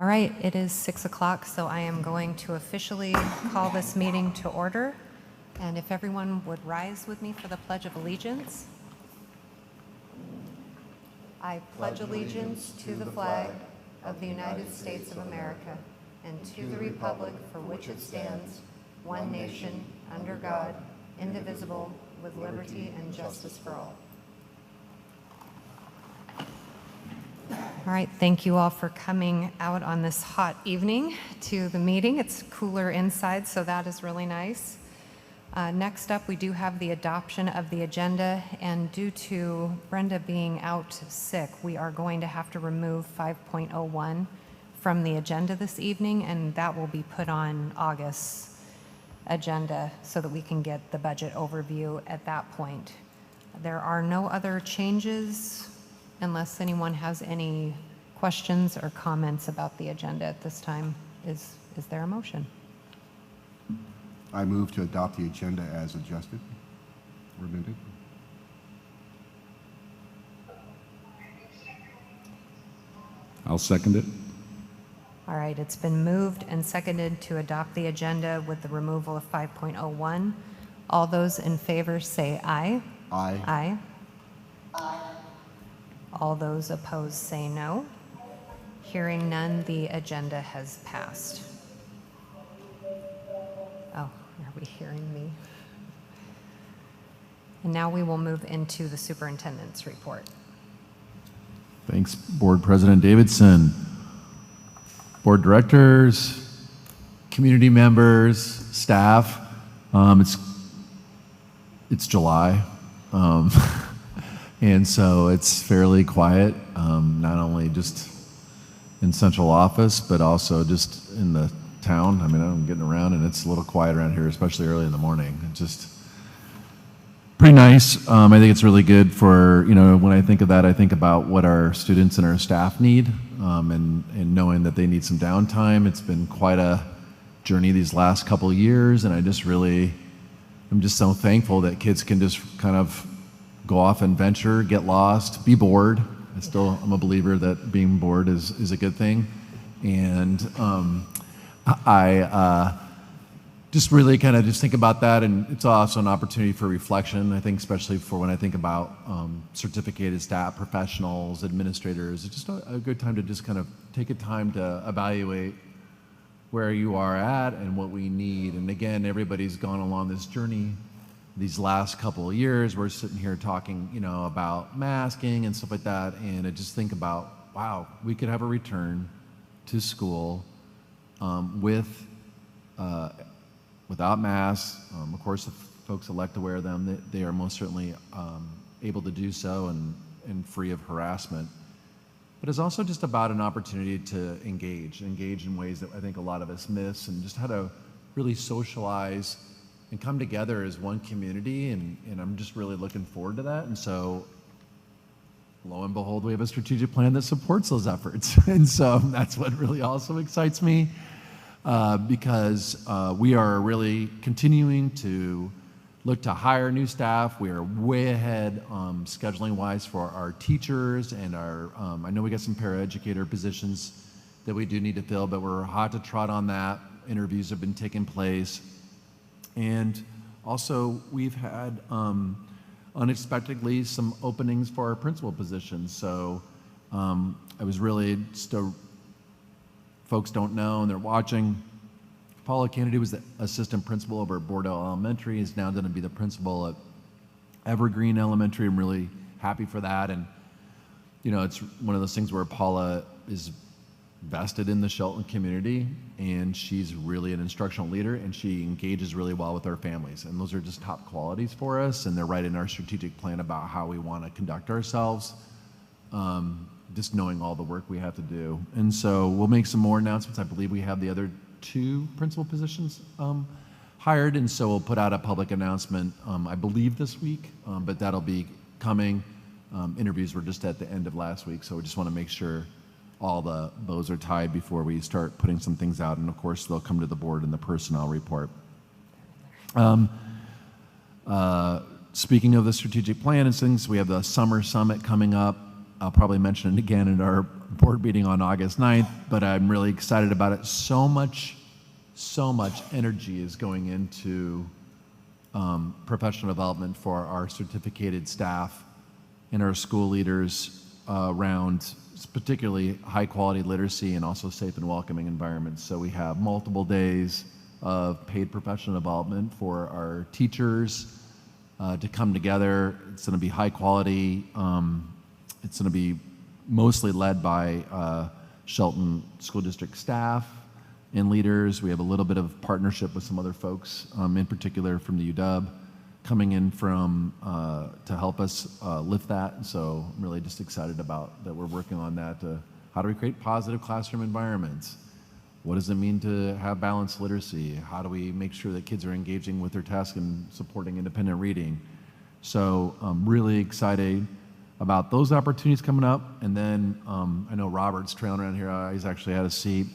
All right, it is 6 o'clock, so I am going to officially call this meeting to order. And if everyone would rise with me for the Pledge of Allegiance. I pledge allegiance to the flag of the United States of America and to the republic for which it stands, one nation, under God, indivisible, with liberty and justice for all. All right, thank you all for coming out on this hot evening to the meeting. It's cooler inside, so that is really nice. Next up, we do have the adoption of the agenda, and due to Brenda being out sick, we are going to have to remove 5.01 from the agenda this evening, and that will be put on August's agenda so that we can get the budget overview at that point. There are no other changes unless anyone has any questions or comments about the agenda at this time. Is there a motion? I move to adopt the agenda as adjusted or amended. I'll second it. All right, it's been moved and seconded to adopt the agenda with the removal of 5.01. All those in favor say aye. Aye. Aye. Aye. All those opposed say no. Hearing none, the agenda has passed. Oh, are we hearing me? And now we will move into the superintendent's report. Thanks, Board President Davidson. Board directors, community members, staff. It's July. And so it's fairly quiet, not only just in central office, but also just in the town. I mean, I'm getting around and it's a little quiet around here, especially early in the morning. It's just pretty nice. I think it's really good for, when I think of that, I think about what our students and our staff need, and knowing that they need some downtime. It's been quite a journey these last couple of years, and I'm just so thankful that kids can just kind of go off and venture, get lost, be bored. I'm a believer that being bored is a good thing. And I just really kind of just think about that, and it's also an opportunity for reflection, I think, especially for when I think about certificated staff, professionals, administrators. It's just a good time to just kind of take a time to evaluate where you are at and what we need. And again, everybody's gone along this journey these last couple of years. We're sitting here talking, about masking and stuff like that, and I just think about, wow, we could have a return to school without masks. Of course, if folks elect to wear them, they are most certainly able to do so and free of harassment. But it's also just about an opportunity to engage in ways that I think a lot of us miss, and just how to really socialize and come together as one community, and I'm just really looking forward to that. And so, lo and behold, we have a strategic plan that supports those efforts. And so that's what really also excites me, because we are really continuing to look to hire new staff. We are way ahead scheduling-wise for our teachers and our, I know we got some paraeducator positions that we do need to fill, but we're hot to trot on that. Interviews have been taking place. And also, we've had unexpectedly some openings for our principal positions. So I was really, folks don't know and they're watching, Paula Kennedy was the assistant principal over at Bordeaux Elementary, is now going to be the principal at Evergreen Elementary. I'm really happy for that. And, it's one of those things where Paula is vested in the Shelton community, and she's really an instructional leader, and she engages really well with our families, and those are just top qualities for us, and they're right in our strategic plan about how we want to conduct ourselves, just knowing all the work we have to do. And so we'll make some more announcements. I believe we have the other 2 principal positions hired, and so we'll put out a public announcement, I believe this week, but that'll be coming. Interviews were just at the end of last week, so we just want to make sure all the bows are tied before we start putting some things out. And of course, they'll come to the board in the personnel report. Speaking of the strategic plan and things, we have the summer summit coming up. I'll probably mention it again in our board meeting on August 9th, but I'm really excited about it. So much energy is going into professional development for our certificated staff and our school leaders around particularly high quality literacy and also safe and welcoming environments. So we have multiple days of paid professional development for our teachers to come together. It's going to be high quality. It's going to be mostly led by Shelton School District staff and leaders. We have a little bit of partnership with some other folks, in particular from the UW, coming in from to help us lift that. And so I'm really just excited about that we're working on that. How do we create positive classroom environments? What does it mean to have balanced literacy? How do we make sure that kids are engaging with their tasks and supporting independent reading? So I'm really excited about those opportunities coming up. And then I know Robert's trailing around here. He's actually had a seat.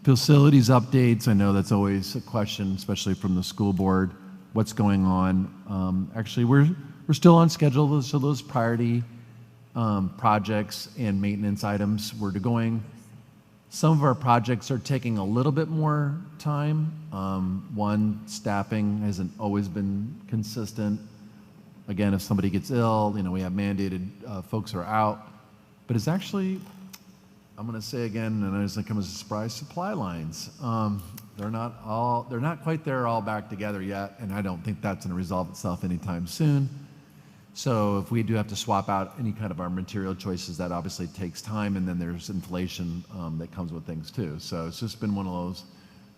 Facilities updates, I know that's always a question, especially from the school board. What's going on? Actually, we're still on schedule, so those priority projects and maintenance items we're going. Some of our projects are taking a little bit more time. One, staffing hasn't always been consistent. Again, if somebody gets ill, we have mandated folks are out. But it's actually, I'm going to say again, and it's going to come as a surprise, supply lines. They're not quite there all back together yet, and I don't think that's going to resolve itself anytime soon. So if we do have to swap out any kind of our material choices, that obviously takes time, and then there's inflation that comes with things too. So it's just been one of those.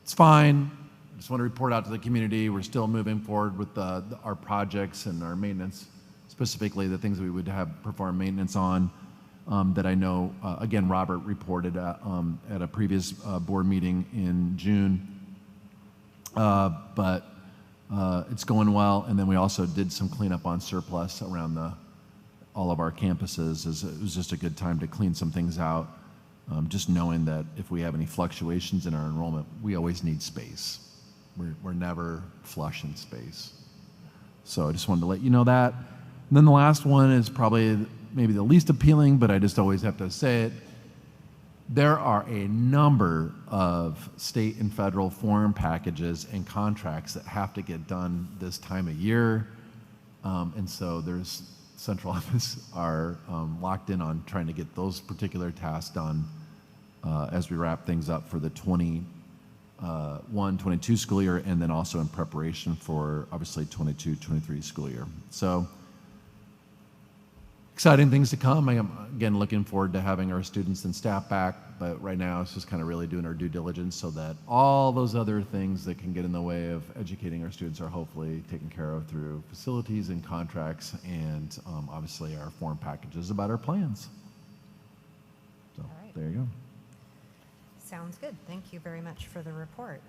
It's fine. I just want to report out to the community. We're still moving forward with our projects and our maintenance, specifically the things we would have perform maintenance on. That I know, again, Robert reported at a previous board meeting in June. But it's going well. And then we also did some cleanup on surplus around all of our campuses. It was just a good time to clean some things out, just knowing that if we have any fluctuations in our enrollment, we always need space. We're never flush in space. So I just wanted to let you know that. And then the last one is probably maybe the least appealing, but I just always have to say it. There are a number of state and federal form packages and contracts that have to get done this time of year. And so there's central office are locked in on trying to get those particular tasks done as we wrap things up for the 21-22 school year, and then also in preparation for obviously 22-23 school year. So exciting things to come. I am, again, looking forward to having our students and staff back, but right now it's just kind of really doing our due diligence so that all those other things that can get in the way of educating our students are hopefully taken care of through facilities and contracts and obviously our form packages about our plans. So right. There you go. Sounds good. Thank you very much for the report.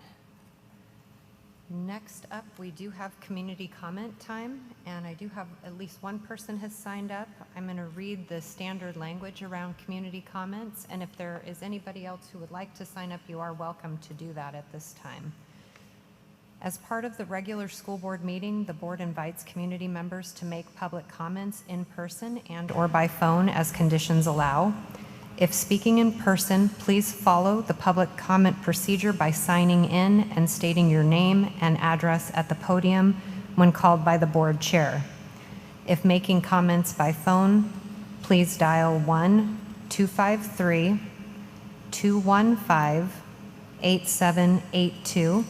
Next up, we do have community comment time, and I do have at least one person has signed up. I'm going to read the standard language around community comments, and if there is anybody else who would like to sign up, you are welcome to do that at this time. As part of the regular school board meeting, the board invites community members to make public comments in person and/or by phone as conditions allow. If speaking in person, please follow the public comment procedure by signing in and stating your name and address at the podium when called by the board chair. If making comments by phone, please dial 1-253-215-8782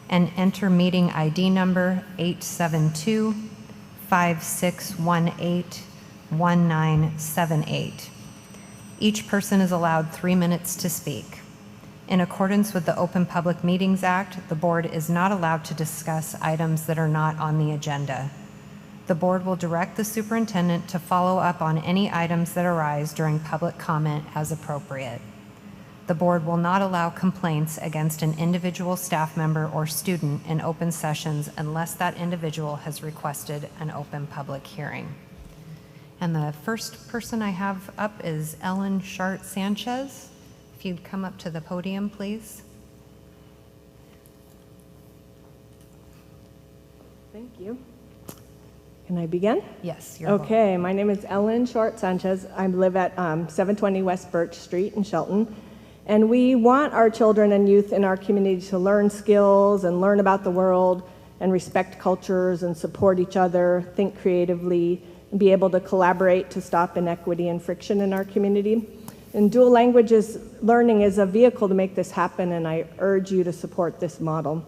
and enter meeting ID number 872-5618-1978. Each person is allowed 3 minutes to speak. In accordance with the Open Public Meetings Act, the board is not allowed to discuss items that are not on the agenda. The board will direct the superintendent to follow up on any items that arise during public comment as appropriate. The board will not allow complaints against an individual staff member or student in open sessions unless that individual has requested an open public hearing. And the first person I have up is Ellen Shart Sanchez. If you'd come up to the podium, please. Thank you. Can I begin? Yes, you're welcome. Okay, my name is Ellen Short Sanchez. I live at 720 West Birch Street in Shelton. And we want our children and youth in our community to learn skills and learn about the world and respect cultures and support each other, think creatively, and be able to collaborate to stop inequity and friction in our community. And dual languages learning is a vehicle to make this happen, and I urge you to support this model.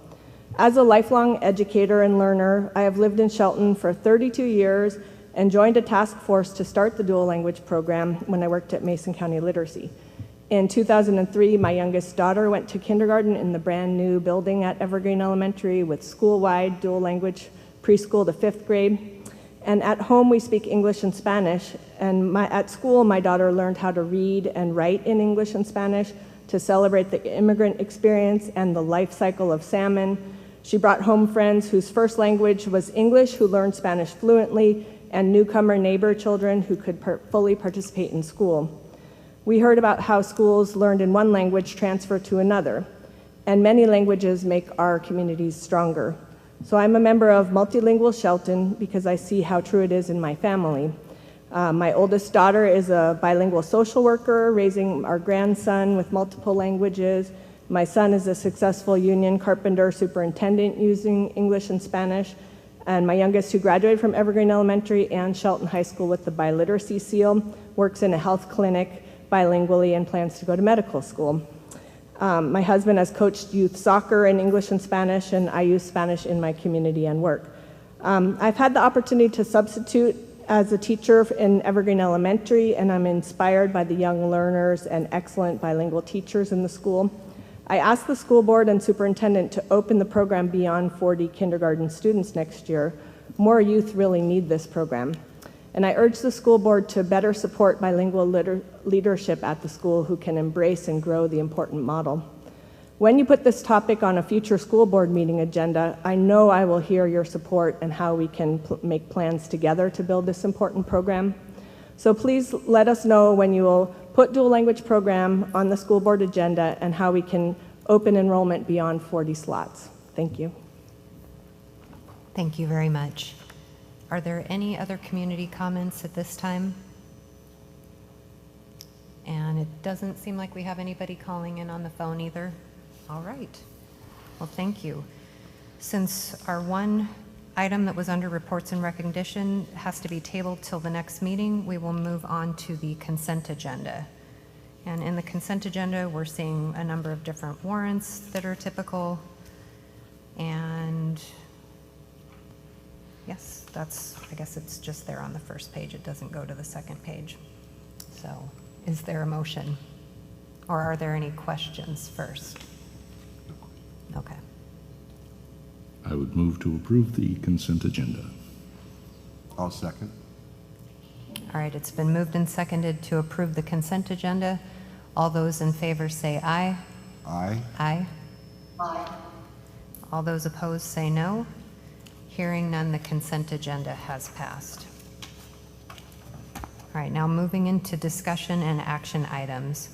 As a lifelong educator and learner, I have lived in Shelton for 32 years and joined a task force to start the dual language program when I worked at Mason County Literacy. In 2003, my youngest daughter went to kindergarten in the brand new building at Evergreen Elementary with school-wide dual language preschool to 5th grade. And at home, we speak English and Spanish. And at school, my daughter learned how to read and write in English and Spanish to celebrate the immigrant experience and the life cycle of salmon. She brought home friends whose first language was English, who learned Spanish fluently, and newcomer neighbor children who could fully participate in school. We heard about how schools learned in one language transfer to another, and many languages make our communities stronger. So I'm a member of Multilingual Shelton because I see how true it is in my family. My oldest daughter is a bilingual social worker, raising our grandson with multiple languages. My son is a successful union carpenter superintendent using English and Spanish. And my youngest, who graduated from Evergreen Elementary and Shelton High School with the biliteracy seal, works in a health clinic bilingually and plans to go to medical school. My husband has coached youth soccer in English and Spanish, and I use Spanish in my community and work. I've had the opportunity to substitute as a teacher in Evergreen Elementary, and I'm inspired by the young learners and excellent bilingual teachers in the school. I asked the school board and superintendent to open the program beyond 40 kindergarten students next year. More youth really need this program. And I urge the school board to better support bilingual leadership at the school who can embrace and grow the important model. When you put this topic on a future school board meeting agenda, I know I will hear your support and how we can make plans together to build this important program. So please let us know when you will put dual language program on the school board agenda and how we can open enrollment beyond 40 slots. Thank you. Thank you very much. Are there any other community comments at this time? And it doesn't seem like we have anybody calling in on the phone either. All right. Well, thank you. Since our one item that was under reports and recognition has to be tabled till the next meeting, we will move on to the consent agenda. And in the consent agenda, we're seeing a number of different warrants that are typical. And yes, I guess it's just there on the first page. It doesn't go to the second page. So is there a motion? Or are there any questions first? Okay. I would move to approve the consent agenda. I'll second. All right, it's been moved and seconded to approve the consent agenda. All those in favor say aye. Aye. Aye. Aye. All those opposed say no. Hearing none, the consent agenda has passed. All right, now moving into discussion and action items.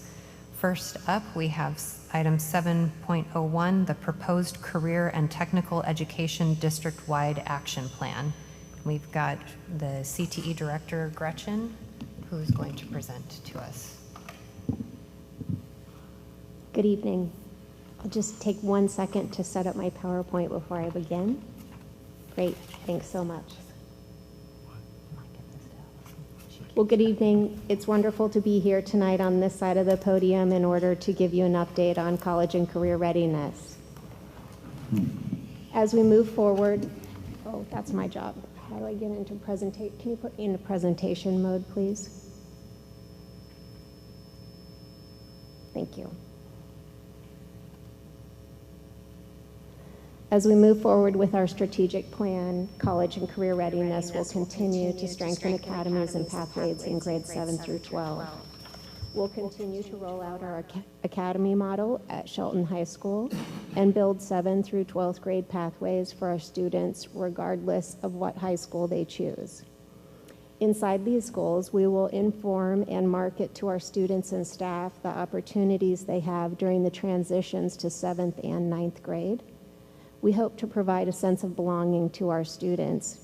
First up, we have item 7.01, the proposed career and technical education district-wide action plan. We've got the CTE director, Gretchen, who's going to present to us. Good evening. I'll just take 1 second to set up my PowerPoint before I begin. Great, thanks so much. Well, good evening. It's wonderful to be here tonight on this side of the podium in order to give you an update on college and career readiness. As we move forward, oh, that's my job. How do I get into presentation? Can you put me into presentation mode, please? Thank you. As we move forward with our strategic plan, college and career readiness will continue to strengthen academies and pathways in grades 7 through 12. We'll continue to roll out our academy model at Shelton High School and build 7th through 12th grade pathways for our students regardless of what high school they choose. Inside these goals, we will inform and market to our students and staff the opportunities they have during the transitions to 7th and 9th grade. We hope to provide a sense of belonging to our students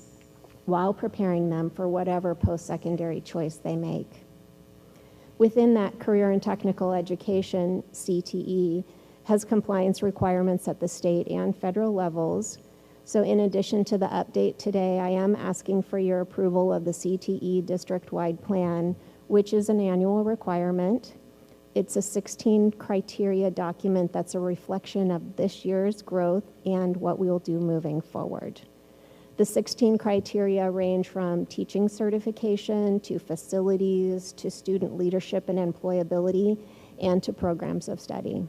while preparing them for whatever post-secondary choice they make. Within that, career and technical education, CTE, has compliance requirements at the state and federal levels. So in addition to the update today, I am asking for your approval of the CTE district-wide plan, which is an annual requirement. It's a 16 criteria document that's a reflection of this year's growth and what we'll do moving forward. The 16 criteria range from teaching certification to facilities to student leadership and employability and to programs of study.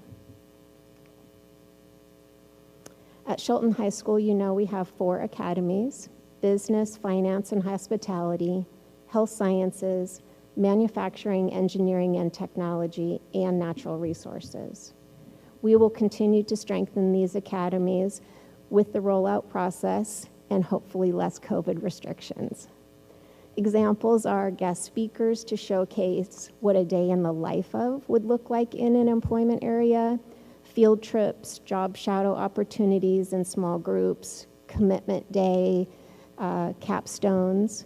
At Shelton High School, you know we have 4 academies: business, finance, and hospitality, health sciences, manufacturing, engineering, and technology, and natural resources. We will continue to strengthen these academies with the rollout process and hopefully less COVID restrictions. Examples are guest speakers to showcase what a day in the life of would look like in an employment area, field trips, job shadow opportunities in small groups, commitment day, capstones.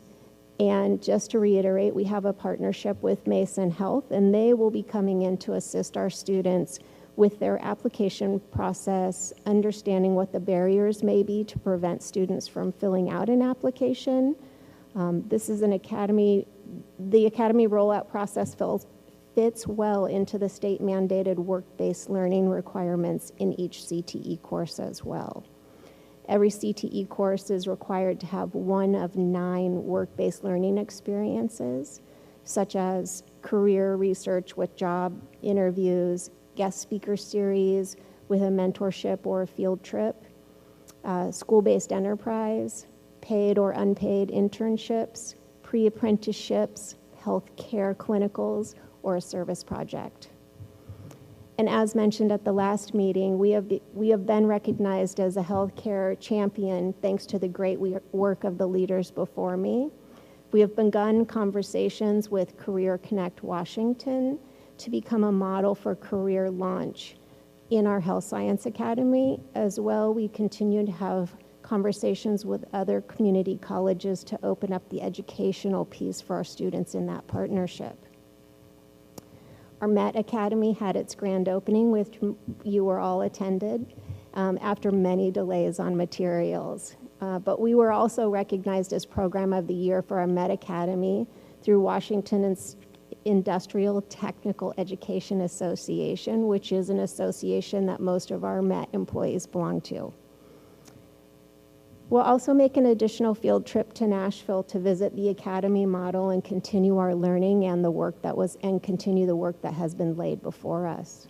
And just to reiterate, we have a partnership with Mason Health, and they will be coming in to assist our students with their application process, understanding what the barriers may be to prevent students from filling out an application. This is an academy, the academy rollout process fits well into the state-mandated work-based learning requirements in each CTE course as well. Every CTE course is required to have 1 of 9 work-based learning experiences, such as career research with job interviews, guest speaker series with a mentorship or a field trip, school-based enterprise, paid or unpaid internships, pre-apprenticeships, healthcare clinicals, or a service project. And as mentioned at the last meeting, we have been recognized as a healthcare champion thanks to the great work of the leaders before me. We have begun conversations with Career Connect Washington to become a model for career launch in our Health Science Academy. As well, we continue to have conversations with other community colleges to open up the educational piece for our students in that partnership. Our Met Academy had its grand opening, which you were all attended, after many delays on materials. But we were also recognized as Program of the Year for our Met Academy through Washington's Industrial Technical Education Association, which is an association that most of our Met employees belong to. We'll also make an additional field trip to Nashville to visit the academy model and continue our learning and continue the work that has been laid before us.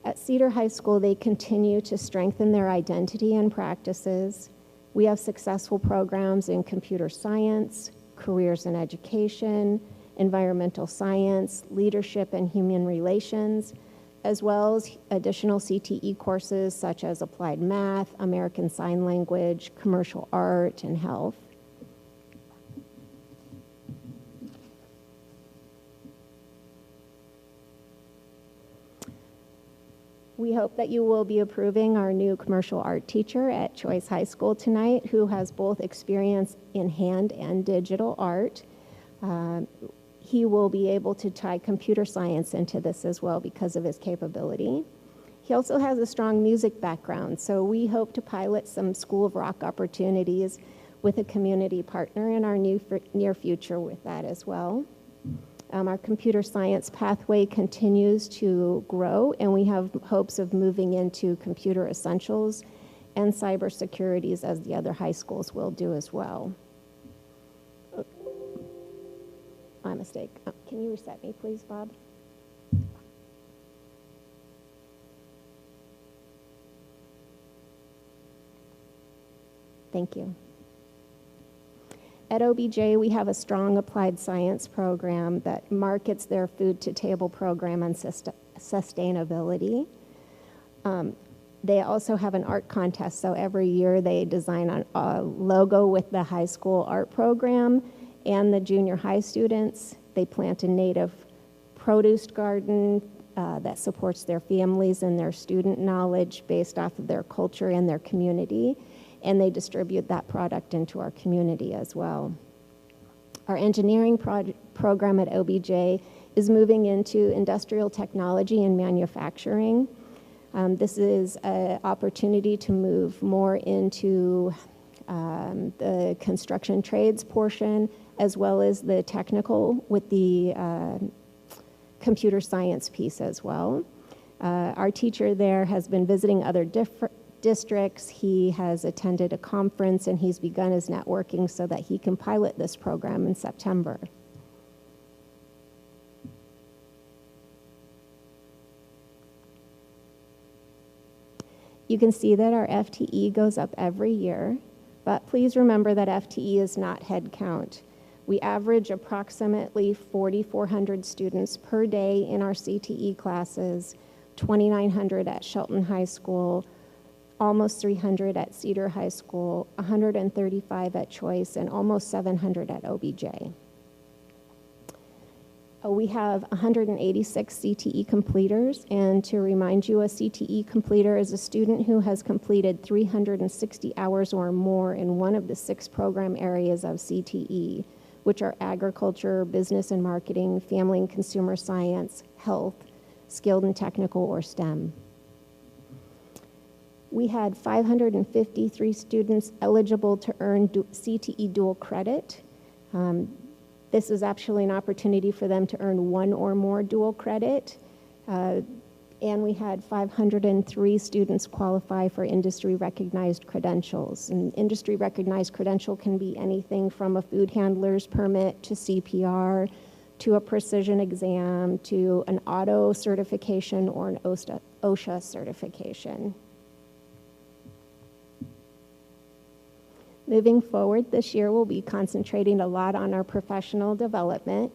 At Cedar High School, they continue to strengthen their identity and practices. We have successful programs in computer science, careers in education, environmental science, leadership and human relations, as well as additional CTE courses such as applied math, American Sign Language, commercial art, and health. We hope that you will be approving our new commercial art teacher at Choice High School tonight, who has both experience in hand and digital art. He will be able to tie computer science into this as well because of his capability. He also has a strong music background, so we hope to pilot some School of Rock opportunities with a community partner in our near future with that as well. Our computer science pathway continues to grow, and we have hopes of moving into computer essentials and cybersecurities as the other high schools will do as well. My mistake. Can you reset me, please, Bob? Thank you. At OBJ, we have a strong applied science program that markets their food-to-table program and sustainability. They also have an art contest, so every year they design a logo with the high school art program and the junior high students. They plant a native produce garden that supports their families and their student knowledge based off of their culture and their community. and they distribute that product into our community as well. Our engineering program at OBJ is moving into industrial technology and manufacturing. This is an opportunity to move more into the construction trades portion, as well as the technical with the computer science piece as well. Our teacher there has been visiting other districts. He has attended a conference, and he's begun his networking so that he can pilot this program in September. You can see that our FTE goes up every year, but please remember that FTE is not head count. We average approximately 4,400 students per day in our CTE classes, 2,900 at Shelton High School, almost 300 at Cedar High School, 135 at Choice, and almost 700 at OBJ. We have 186 CTE completers, and to remind you, a CTE completer is a student who has completed 360 hours or more in one of the 6 program areas of CTE, which are agriculture, business and marketing, family and consumer science, health, skilled and technical, or STEM. We had 553 students eligible to earn CTE dual credit. This is actually an opportunity for them to earn 1 or more dual credit. And we had 503 students qualify for industry-recognized credentials. And industry-recognized credential can be anything from a food handler's permit to CPR, to a precision exam, to an auto certification or an OSHA certification. Moving forward, this year we'll be concentrating a lot on our professional development.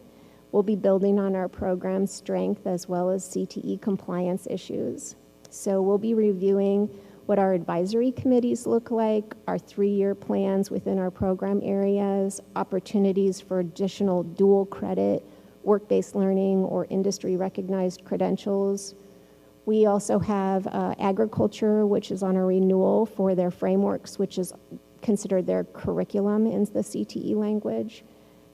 We'll be building on our program strength as well as CTE compliance issues. So we'll be reviewing what our advisory committees look like, our 3-year plans within our program areas, opportunities for additional dual credit, work-based learning, or industry-recognized credentials. We also have agriculture, which is on a renewal for their frameworks, which is considered their curriculum in the CTE language.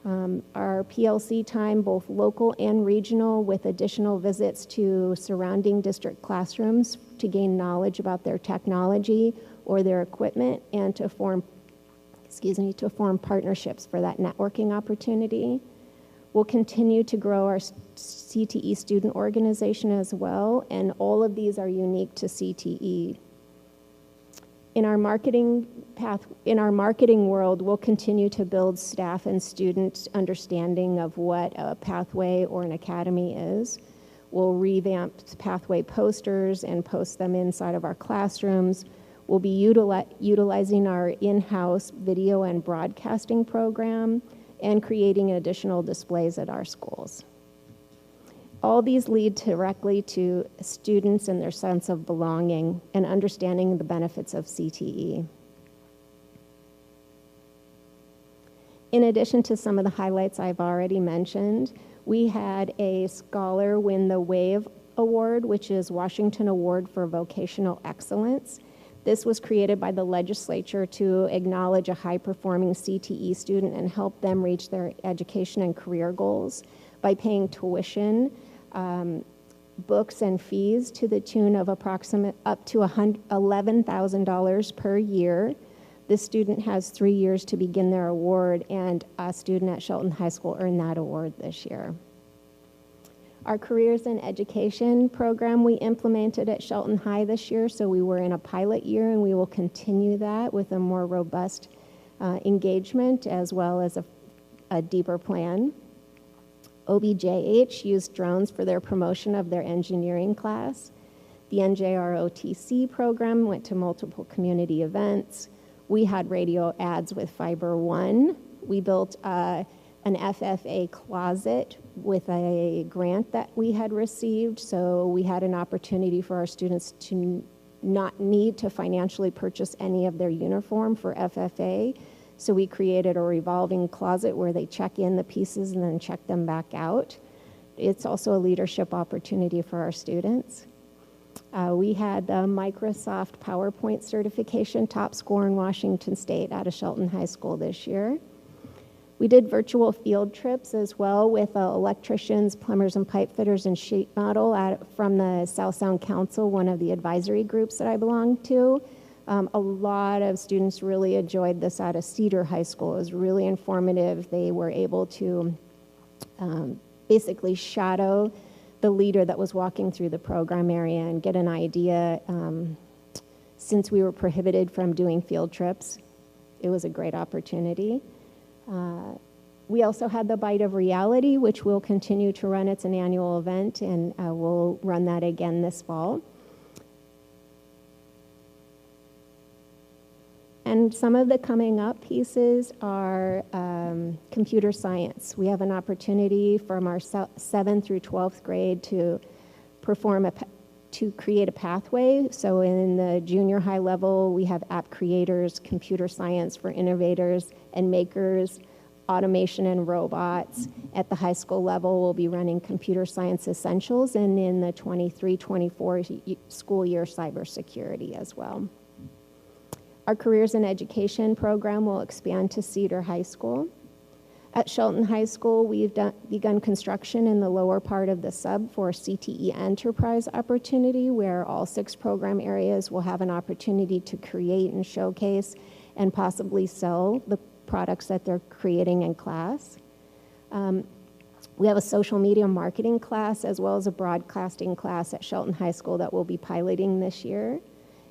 Our PLC time, both local and regional, with additional visits to surrounding district classrooms to gain knowledge about their technology or their equipment, and to form partnerships for that networking opportunity. We'll continue to grow our CTE student organization as well, and all of these are unique to CTE. In our marketing world, we'll continue to build staff and student understanding of what a pathway or an academy is. We'll revamp pathway posters and post them inside of our classrooms. We'll be utilizing our in-house video and broadcasting program and creating additional displays at our schools. All these lead directly to students and their sense of belonging and understanding the benefits of CTE. In addition to some of the highlights I've already mentioned, we had a scholar win the WAVE Award, which is Washington Award for Vocational Excellence. This was created by the legislature to acknowledge a high-performing CTE student and help them reach their education and career goals by paying tuition, books and fees to the tune of approximate up to $11,000 per year. This student has 3 years to begin their award, and a student at Shelton High School earned that award this year. Our Careers in Education program we implemented at Shelton High this year, so we were in a pilot year, and we will continue that with a more robust engagement as well as a deeper plan. OBJH used drones for their promotion of their engineering class. The NJROTC program went to multiple community events. We had radio ads with Fiber One. We built an FFA closet with a grant that we had received, so we had an opportunity for our students to not need to financially purchase any of their uniform for FFA. So we created a revolving closet where they check in the pieces and then check them back out. It's also a leadership opportunity for our students. We had the Microsoft PowerPoint certification top score in Washington State out of Shelton High School this year. We did virtual field trips as well with electricians, plumbers, and pipe fitters and sheet metal from the South Sound Council, one of the advisory groups that I belong to. A lot of students really enjoyed this out of Cedar High School. It was really informative. They were able to basically shadow the leader that was walking through the program area and get an idea. Since we were prohibited from doing field trips, it was a great opportunity. We also had the Bite of Reality, which will continue to run. It's an annual event, and we'll run that again this fall. And some of the coming up pieces are computer science. We have an opportunity from our 7th through 12th grade to create a pathway. So in the junior high level, we have app creators, computer science for innovators and makers, automation and robots. At the high school level, we'll be running computer science essentials, and in the 23-24 school year, cybersecurity as well. Our careers in education program will expand to Cedar High School. At Shelton High School, we've begun construction in the lower part of the sub for a CTE enterprise opportunity, where all 6 program areas will have an opportunity to create and showcase and possibly sell the products that they're creating in class. We have a social media marketing class as well as a broadcasting class at Shelton High School that we'll be piloting this year.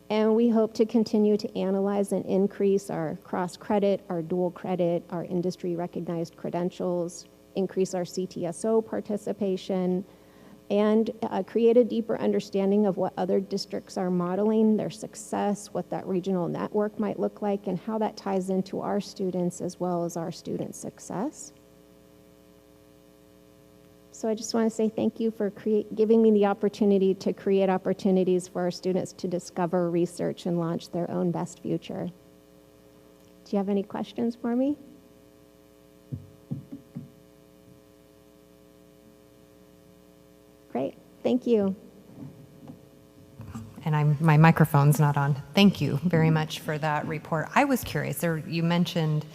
And we hope to continue to analyze and increase our cross-credit, our dual credit, our industry-recognized credentials, increase our CTSO participation, and create a deeper understanding of what other districts are modeling, their success, what that regional network might look like, and how that ties into our students as well as our student success. So I just want to say thank you for giving me the opportunity to create opportunities for our students to discover, research, and launch their own best future. Do you have any questions for me? Great, thank you. And my microphone's not on. Thank you very much for that report. I was curious, you mentioned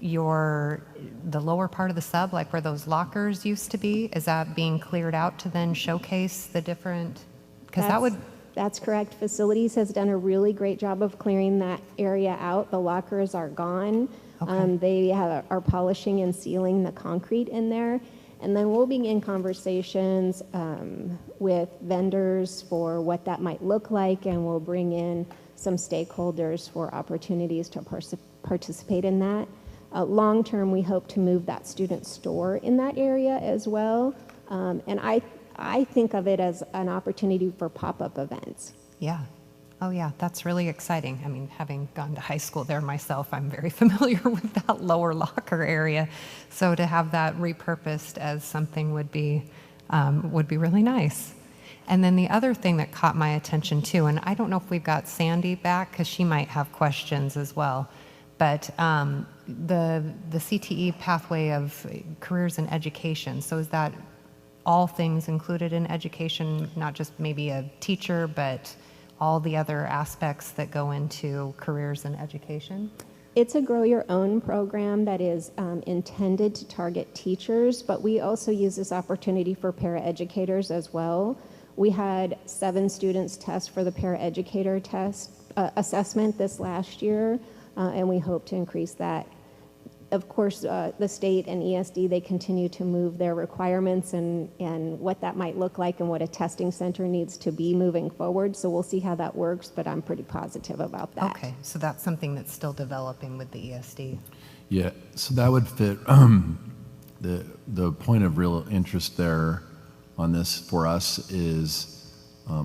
the lower part of the sub, like where those lockers used to be, is that being cleared out to then showcase the different, because that would... That's correct. Facilities has done a really great job of clearing that area out. The lockers are gone. Okay. They are polishing and sealing the concrete in there. And then we'll begin conversations with vendors for what that might look like, and we'll bring in some stakeholders for opportunities to participate in that. Long term, we hope to move that student store in that area as well. And I think of it as an opportunity for pop-up events. Yeah. Oh, yeah, that's really exciting. I mean, having gone to high school there myself, I'm very familiar with that lower locker area. So to have that repurposed as something would be really nice. And then the other thing that caught my attention too, and I don't know if we've got Sandy back because she might have questions as well, but the CTE pathway of careers in education. So is that all things included in education, not just maybe a teacher, but all the other aspects that go into careers in education? It's a grow your own program that is intended to target teachers, but we also use this opportunity for paraeducators as well. We had 7 students test for the paraeducator test assessment this last year, and we hope to increase that. Of course, the state and ESD, they continue to move their requirements and what that might look like and what a testing center needs to be moving forward. So we'll see how that works, but I'm pretty positive about that. Okay, so that's something that's still developing with the ESD. Yeah, so that would fit the point of real interest there on this for us is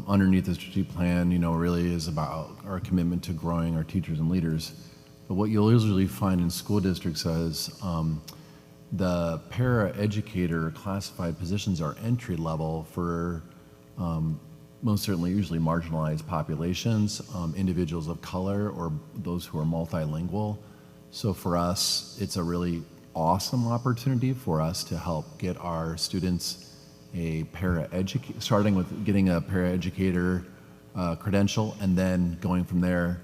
underneath the strategic plan, really is about our commitment to growing our teachers and leaders. But what you'll usually find in school districts is the para-educator classified positions are entry level for most certainly usually marginalized populations, individuals of color, or those who are multilingual. So for us, it's a really awesome opportunity for us to help get our students starting with getting a paraeducator credential, and then going from there.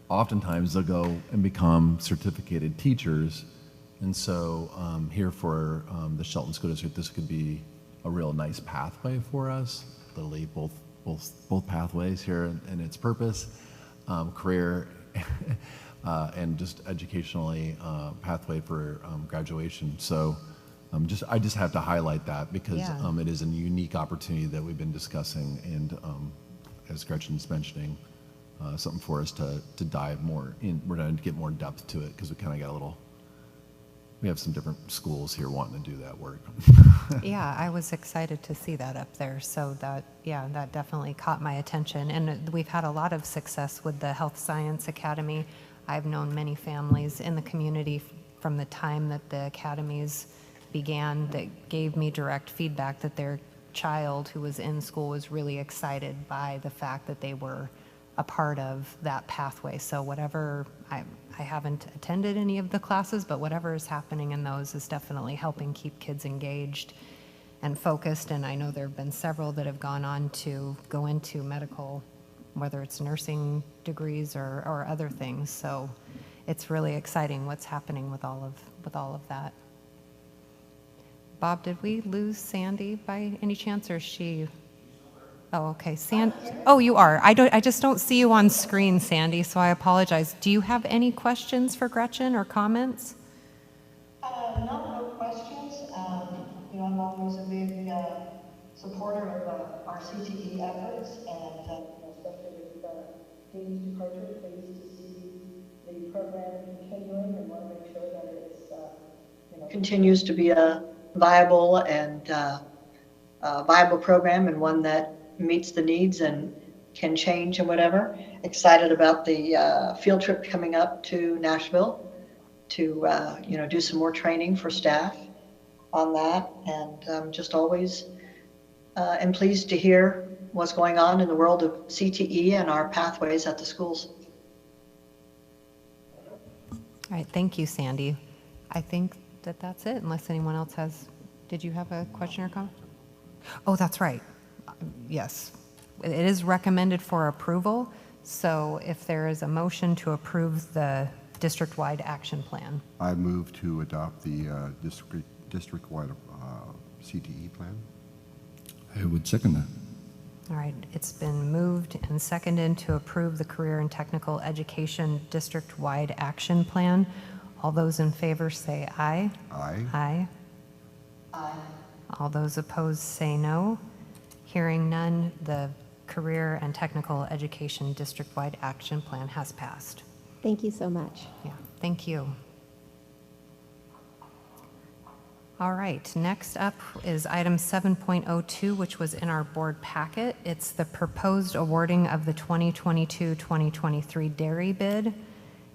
Oftentimes they'll go and become certificated teachers. And so here for the Shelton School District, this could be a real nice pathway for us. Literally both pathways here and its purpose, career and just educationally pathway for graduation. So I just have to highlight that because Yeah. it is a unique opportunity that we've been discussing, and as Gretchen's mentioning, something for us to dive more in. We're going to get more depth to it because we kind of got we have some different schools here wanting to do that work. Yeah, I was excited to see that up there. So that definitely caught my attention. And we've had a lot of success with the Health Science Academy. I've known many families in the community from the time that the academies began that gave me direct feedback that their child who was in school was really excited by the fact that they were a part of that pathway. So whatever, I haven't attended any of the classes, but whatever is happening in those is definitely helping keep kids engaged and focused. And I know there have been several that have gone on to go into medical, whether it's nursing degrees or other things. So it's really exciting what's happening with all of that. Bob, did we lose Sandy by any chance, or is she? Oh, okay. Oh, you are. I just don't see you on screen, Sandy, so I apologize. Do you have any questions for Gretchen or comments? No questions. I'm always a big supporter of our CTE efforts, and especially with Dean's departure, pleased to see the program continuing, and want to make sure that it's continues to be a viable and viable program, and one that meets the needs and can change and whatever. Excited about the field trip coming up to Nashville to do some more training for staff on that, and just always am pleased to hear what's going on in the world of CTE and our pathways at the schools. All right, thank you, Sandy. I think that's it, unless anyone else has. Did you have a question or comment? Oh, that's right. Yes, it is recommended for approval. So if there is a motion to approve the district-wide action plan. I move to adopt the district-wide CTE plan. I would second that. All right, it's been moved and seconded to approve the Career and Technical Education district-wide action plan. All those in favor say aye. Aye. Aye. Aye. All those opposed say no. Hearing none, the Career and Technical Education district-wide action plan has passed. Thank you so much. Yeah, thank you. All right, next up is item 7.02, which was in our board packet. It's the proposed awarding of the 2022-2023 dairy bid,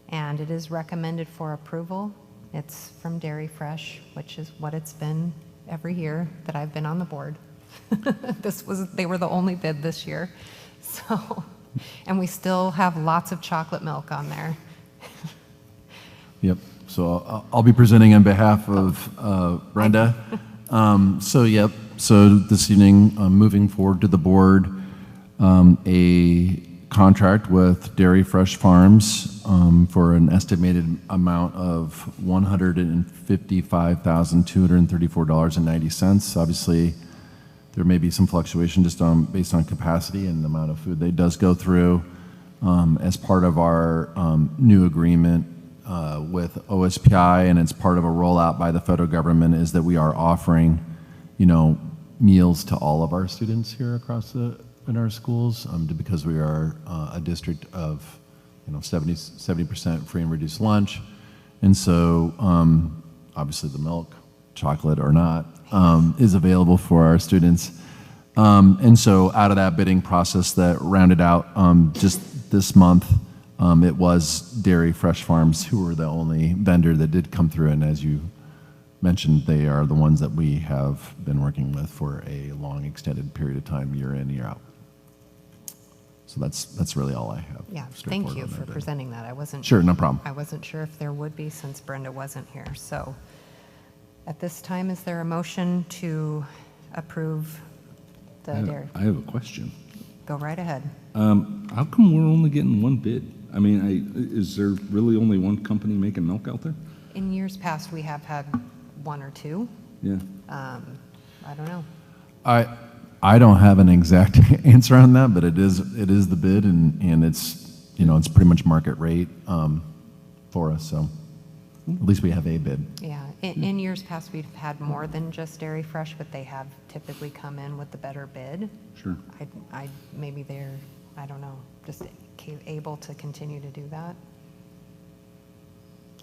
and it is recommended for approval. It's from Dairy Fresh, which is what it's been every year that I've been on the board. They were the only bid this year. So, and we still have lots of chocolate milk on there. Yep. So I'll be presenting on behalf of Brenda. So this evening, moving forward to the board, a contract with Dairy Fresh Farms for an estimated amount of $155,234.90. Obviously, there may be some fluctuation just based on capacity and the amount of food that does go through. As part of our new agreement with OSPI, and it's part of a rollout by the federal government, is that we are offering, meals to all of our students here across in our schools, because we are a district of 70% free and reduced lunch, and so obviously the milk, chocolate or not, is available for our students. And so out of that bidding process that rounded out just this month, it was Dairy Fresh Farms who were the only vendor that did come through, and as you mentioned, they are the ones that we have been working with for a long extended period of time, year in, year out. So that's really all I have. Yeah, straightforward thank you on for that bid. presenting that. I wasn't Sure, no problem. I wasn't sure if there would be since Brenda wasn't here. So at this time, is there a motion to approve the dairy. I have a question. Go right ahead. How come we're only getting one bid? I mean, is there really only one company making milk out there? In years past, we have had one or two. Yeah. I don't know. I don't have an exact answer on that, but it is the bid, and it's, you know, it's pretty much market rate for us. So at least we have a bid. Yeah, in years past, we've had more than just Dairy Fresh, but they have typically come in with the better bid. Sure. Maybe they're, I don't know, just able to continue to do that.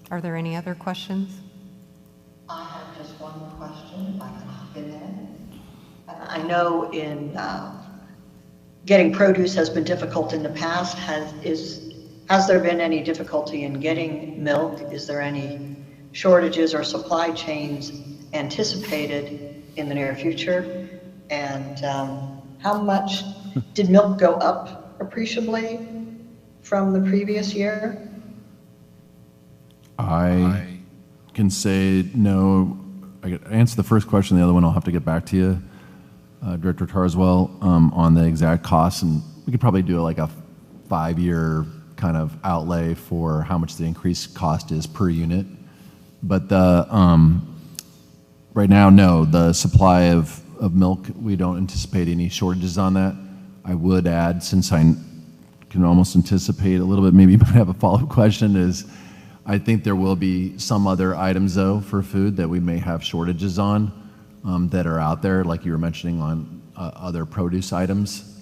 Are there any other questions? I have just one question, if I can hop in there. I know getting produce has been difficult in the past. Has there been any difficulty in getting milk? Is there any shortages or supply chains anticipated in the near future? And how much did milk go up appreciably from the previous year? I can say no. I can answer the first question. The other one I'll have to get back to you, Director Tarswell, on the exact costs, and we could probably do like a 5-year kind of outlay for how much the increased cost is per unit. But the right now, no, the supply of milk, we don't anticipate any shortages on that. I would add, since I can almost anticipate a little bit, maybe you might have a follow-up question, is I think there will be some other items, though, for food that we may have shortages on that are out there, like you were mentioning on other produce items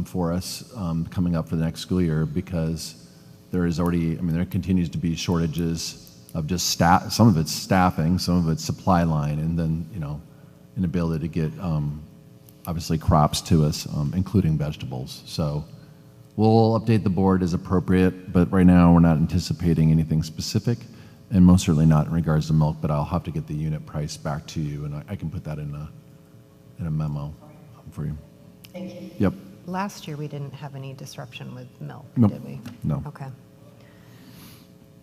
for us coming up for the next school year, because there is already, I mean, there continues to be shortages of just staff. Some of it's staffing, some of it's supply line, and then, you know, inability to get, obviously, crops to us, including vegetables. So we'll update the board as appropriate, but right now we're not anticipating anything specific, and most certainly not in regards to milk, but I'll have to get the unit price back to you, and I can put that in a memo for you. Thank you. Yep. Last year, we didn't have any disruption with milk, Nope. did we? No. Okay.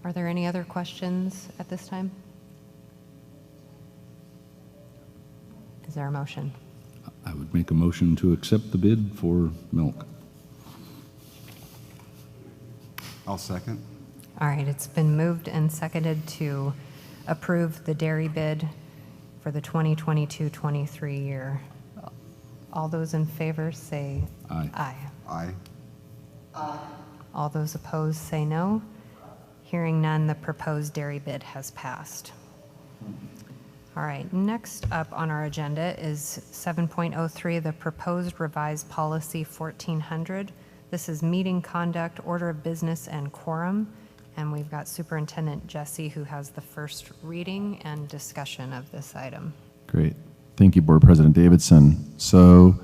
Are there any other questions at this time? Is there a motion? I would make a motion to accept the bid for milk. I'll second. All right, it's been moved and seconded to approve the dairy bid for the 2022-23 year. All those in favor say Aye. aye. Aye. All those opposed say no. Hearing none, the proposed dairy bid has passed. All right, next up on our agenda is 7.03, the proposed revised policy 1400. This is meeting conduct, order of business, and quorum. And we've got Superintendent Jesse, who has the first reading and discussion of this item. Great. Thank you, Board President Davidson. So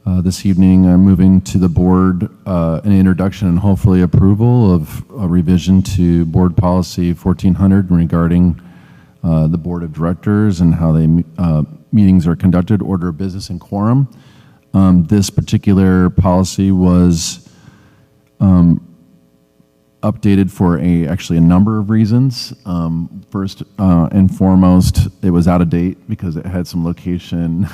this evening, I'm moving to the board an introduction and hopefully approval of a revision to Board Policy 1400 regarding the Board of Directors and how they meetings are conducted, order of business, and quorum. This particular policy was updated for actually a number of reasons. First and foremost, it was out of date because it had some location,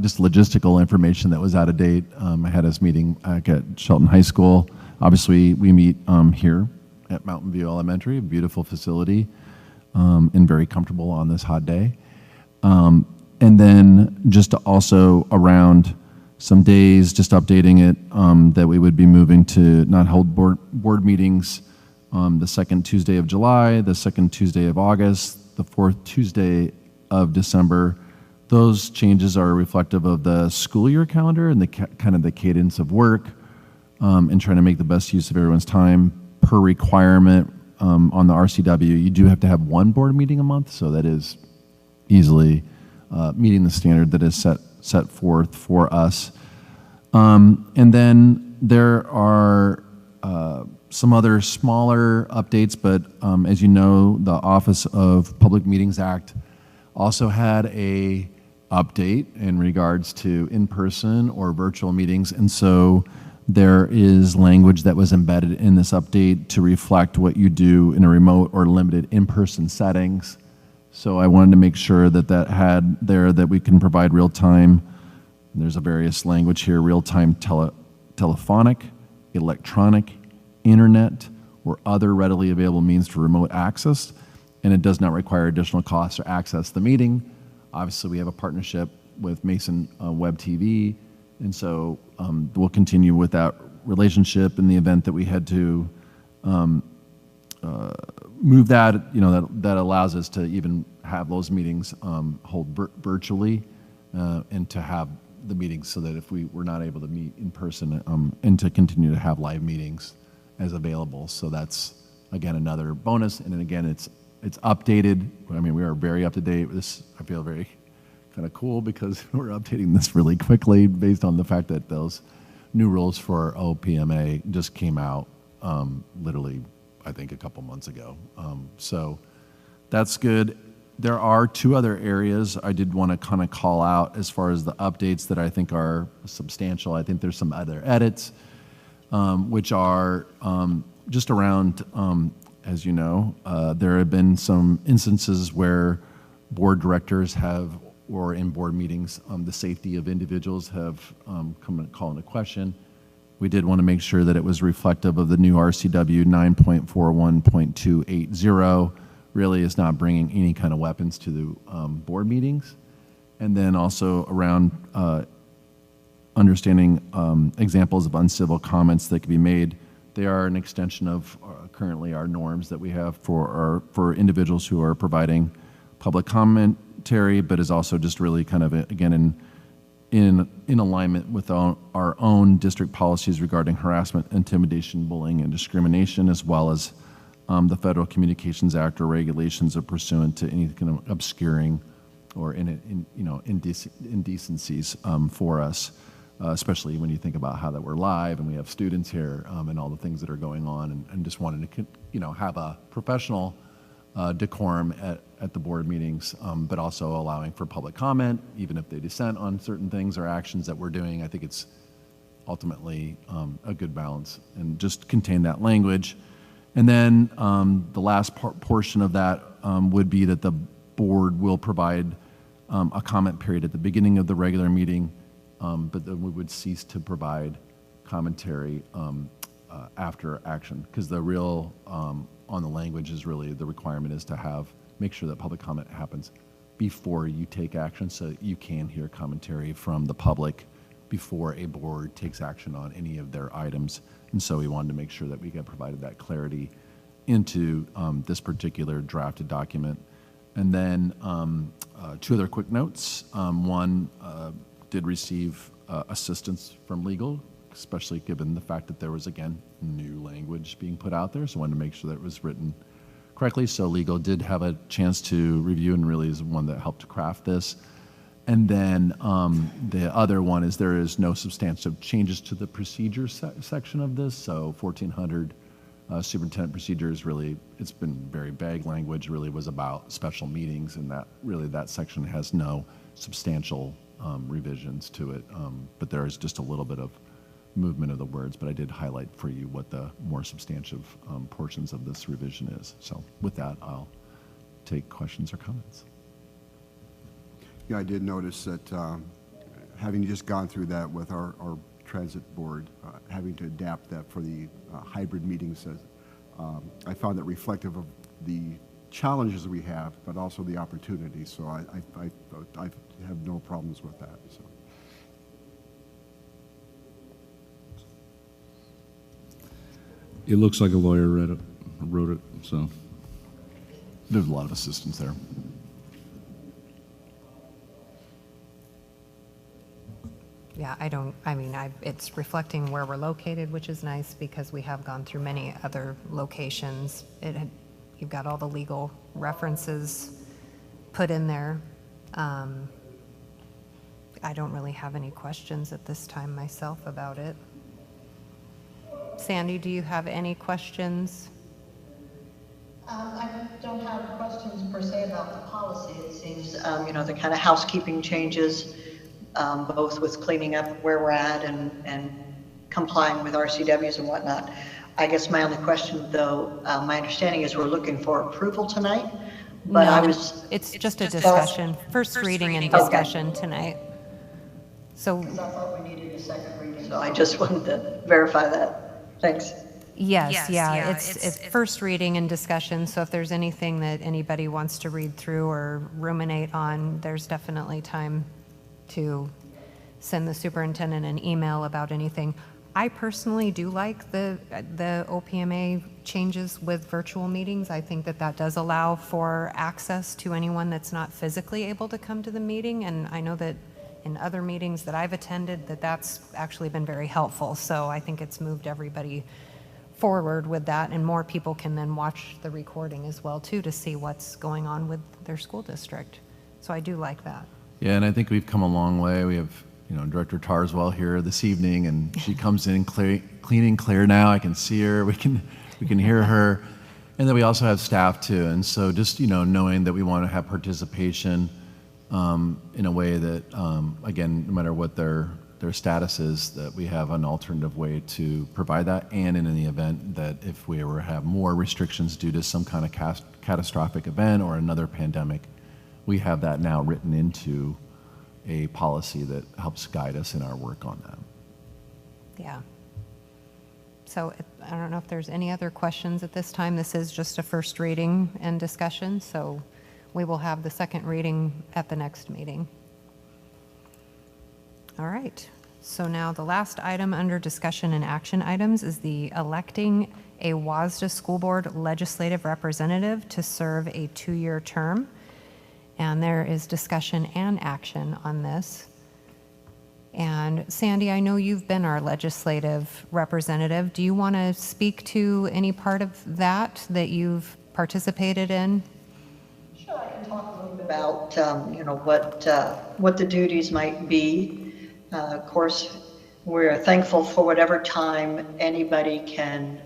just logistical information that was out of date. I had us meeting at Shelton High School. Obviously, we meet here at Mountain View Elementary, a beautiful facility, and very comfortable on this hot day. And then just also around some days, just updating it, that we would be moving to not hold board meetings the second Tuesday of July, the second Tuesday of August, the fourth Tuesday of December. Those changes are reflective of the school year calendar and the kind of the cadence of work, and trying to make the best use of everyone's time. Per requirement on the RCW, you do have to have one board meeting a month, so that is easily meeting the standard that is set forth for us. And then there are some other smaller updates, but as you know, the Office of Public Meetings Act also had a update in regards to in-person or virtual meetings, and so there is language that was embedded in this update to reflect what you do in a remote or limited in-person settings. So I wanted to make sure that that had there that we can provide real-time And there's a various language here: real-time telephonic, electronic, internet, or other readily available means for remote access, and it does not require additional costs or access to the meeting. Obviously, we have a partnership with Mason Web TV, and so we'll continue with that relationship in the event that we had to move that, that allows us to even have those meetings hold virtually, and to have the meetings so that if we were not able to meet in person, and to continue to have live meetings as available. So that's, again, another bonus. And then again, it's updated. I mean, we are very up to date. This, I feel very kind of cool because we're updating this really quickly based on the fact that those new rules for OPMA just came out literally, I think, a couple months ago. So that's good. There are two other areas I did want to kind of call out as far as the updates that I think are substantial. I think there's some other edits, which are just around, as you know, there have been some instances where board directors have, or in board meetings, the safety of individuals have come and call into question. We did want to make sure that it was reflective of the new RCW 9.41.280, really is not bringing any kind of weapons to the board meetings. And then also around understanding examples of uncivil comments that can be made. They are an extension of currently our norms that we have for individuals who are providing public commentary, but is also just really kind of, again, in alignment with our own district policies regarding harassment, intimidation, bullying, and discrimination, as well as the Federal Communications Act or regulations are pursuant to any kind of obscuring or indecencies for us, especially when you think about how that we're live and we have students here and all the things that are going on, and just wanted to have a professional decorum at the board meetings, but also allowing for public comment, even if they dissent on certain things or actions that we're doing. I think it's ultimately a good balance, and just contain that language. And then the last portion of that would be that the board will provide a comment period at the beginning of the regular meeting, but then we would cease to provide commentary after action, because the real on the language is really the requirement is to make sure that public comment happens before you take action, so that you can hear commentary from the public before a board takes action on any of their items. And so we wanted to make sure that we got provided that clarity into this particular drafted document. And then two other quick notes. One, did receive assistance from legal, especially given the fact that there was, again, new language being put out there. So I wanted to make sure that it was written correctly. So legal did have a chance to review and really is one that helped craft this. And then the other one is there is no substantive changes to the procedure section of this. So 1400 superintendent procedures, really, it's been very vague language, really was about special meetings, and that section has no substantial revisions to it. But there is just a little bit of movement of the words, but I did highlight for you what the more substantive portions of this revision is. So with that, I'll take questions or comments. Yeah, I did notice that having just gone through that with our transit board, having to adapt that for the hybrid meetings, I found that reflective of the challenges we have, but also the opportunities. So I have no problems with that. So. It looks like a lawyer wrote it, so. There's a lot of assistance there. Yeah, it's reflecting where we're located, which is nice because we have gone through many other locations. You've got all the legal references put in there. I don't really have any questions at this time myself about it. Sandy, do you have any questions? I don't have questions per se about the policy. It seems, the kind of housekeeping changes, both with cleaning up where we're at and complying with RCWs and whatnot. I guess my only question, though, my understanding is we're looking for approval tonight, but no, it's just a discussion, first reading and discussion tonight. So, Because I thought we needed a second reading. So I just wanted to verify that. Thanks. yes, yeah, it's first reading and discussion, so if there's anything that anybody wants to read through or ruminate on, there's definitely time to send the superintendent an email about anything. I personally do like the OPMA changes with virtual meetings. I think that does allow for access to anyone that's not physically able to come to the meeting, and I know that in other meetings that I've attended that's actually been very helpful. So I think it's moved everybody forward with that, and more people can then watch the recording as well too to see what's going on with their school district. So I do like that. Yeah, and I think we've come a long way. We have, Director Tarswell here this evening, and she comes in clean and clear now. I can see her. We can hear her, and then we also have staff too. And so just knowing that we want to have participation in a way that again, no matter what their status is, that we have an alternative way to provide that, and in the event that if we ever have more restrictions due to some kind of catastrophic event or another pandemic, we have that now written into a policy that helps guide us in our work on that. Yeah. So I don't know if there's any other questions at this time. This is just a first reading and discussion, so we will have the second reading at the next meeting. All right. So now the last item under discussion and action items is the electing a WASDA School Board legislative representative to serve a 2-year term. And there is discussion and action on this. And Sandy, I know you've been our legislative representative. Do you want to speak to any part of that you've participated in? Sure, I can talk a little bit about, what the duties might be. Of course, we're thankful for whatever time anybody can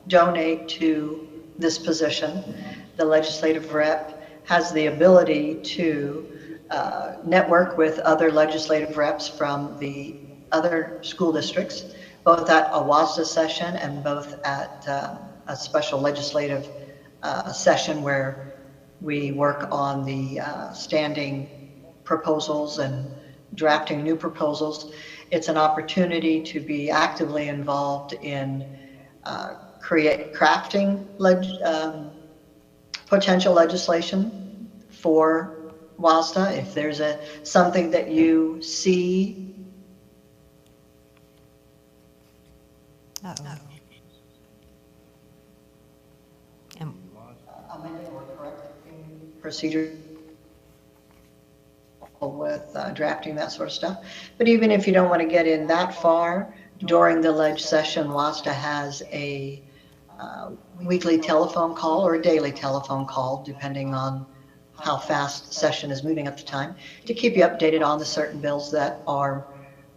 donate to this position. The legislative rep has the ability to network with other legislative reps from the other school districts, both at a WASDA session and both at a special legislative session where we work on the standing proposals and drafting new proposals. It's an opportunity to be actively involved in crafting potential legislation for WASDA. If there's something that you see. Amending or correcting procedure with drafting, that sort of stuff. But even if you don't want to get in that far, during the ledge session, WASDA has a weekly telephone call or a daily telephone call, depending on how fast the session is moving at the time, to keep you updated on the certain bills that are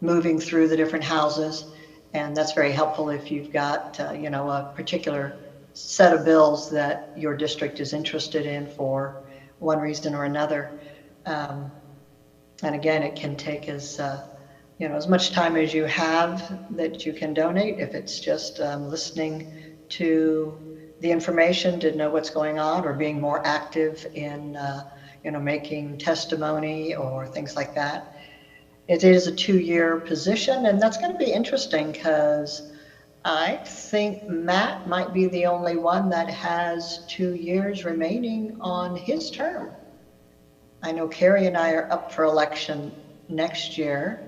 moving through the different houses. And that's very helpful if you've got, a particular set of bills that your district is interested in for one reason or another. And again, it can take as much time as you have that you can donate. If it's just listening to the information to know what's going on, or being more active in, making testimony or things like that. It is a 2-year position, and that's going to be interesting because I think Matt might be the only one that has 2 years remaining on his term. I know Carrie and I are up for election next year,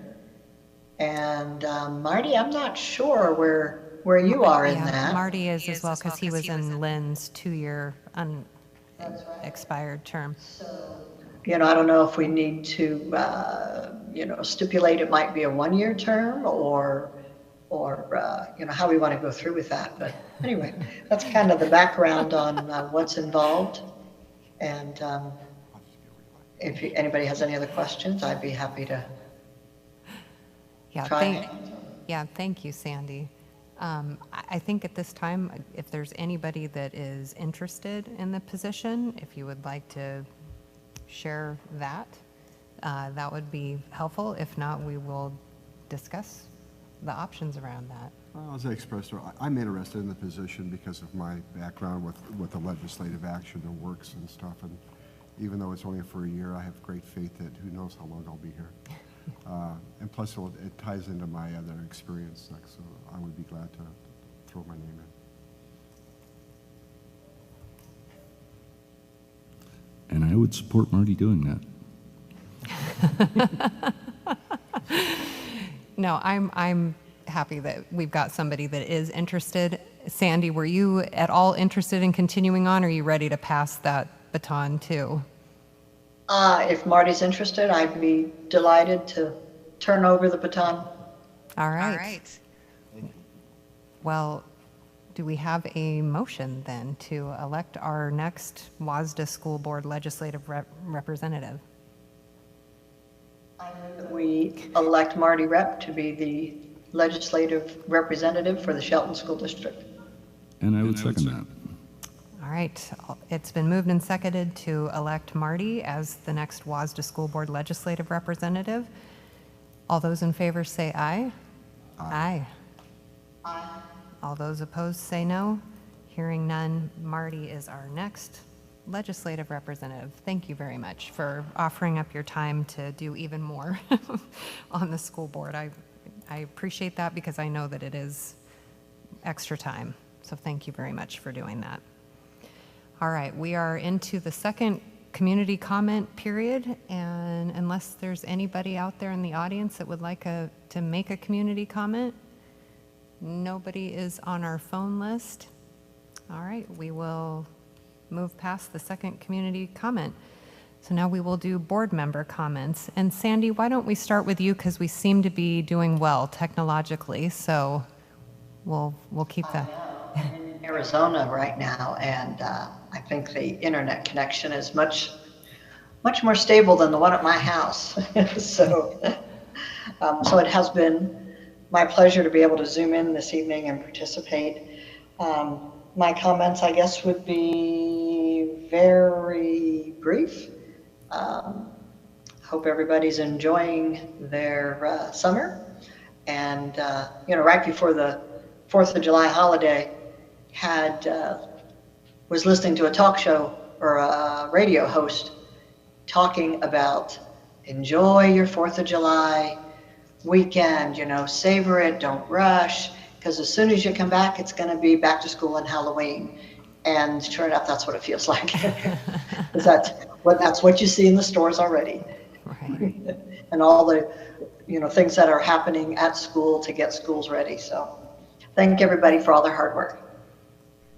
and Marty, I'm not sure where you are in that. Marty is as well, because he was in Lynn's 2-year unexpired term. So, I don't know if we need to, stipulate it might be a 1-year term or how we want to go through with that. But anyway, that's kind of the background on what's involved. And if anybody has any other questions, I'd be happy to try. Thank you, Sandy. I think at this time, if there's anybody that is interested in the position, if you would like to share that, that would be helpful. If not, we will discuss the options around that. Well, as I expressed, I'm interested in the position because of my background with the legislative action and works and stuff. And even though it's only for a year, I have great faith that who knows how long I'll be here. And plus, it ties into my other experience, like, so I would be glad to throw my name in. And I would support Marty doing that. No, I'm happy that we've got somebody that is interested. Sandy, were you at all interested in continuing on, or are you ready to pass that baton too? If Marty's interested, I'd be delighted to turn over the baton. All right. Well, do we have a motion then to elect our next WASDA School Board Legislative Representative? I move that we elect Marty Rep to be the legislative representative for the Shelton School District. And I would second that. All right, it's been moved and seconded to elect Marty as the next WASDA School Board Legislative Representative. All those in favor say aye. Aye. Aye. All those opposed say no. Hearing none, Marty is our next legislative representative. Thank you very much for offering up your time to do even more on the school board. I appreciate that because I know that it is extra time. So thank you very much for doing that. All right, we are into the second community comment period, and unless there's anybody out there in the audience that would like to make a community comment, nobody is on our phone list. All right, we will move past the second community comment. So now we will do board member comments. And Sandy, why don't we start with you, because we seem to be doing well technologically, so we'll keep that. I'm in Arizona right now, and I think the internet connection is much more stable than the one at my house. So it has been my pleasure to be able to Zoom in this evening and participate. My comments, I guess, would be very brief. Hope everybody's enjoying their summer. And, right before the 4th of July holiday, was listening to a talk show or a radio host talking about enjoy your 4th of July weekend, savor it, don't rush, because as soon as you come back, it's going to be back to school and Halloween. And sure enough, that's what it feels like. That's what you see in the stores already. Right. And all the, things that are happening at school to get schools ready. So thank everybody for all their hard work.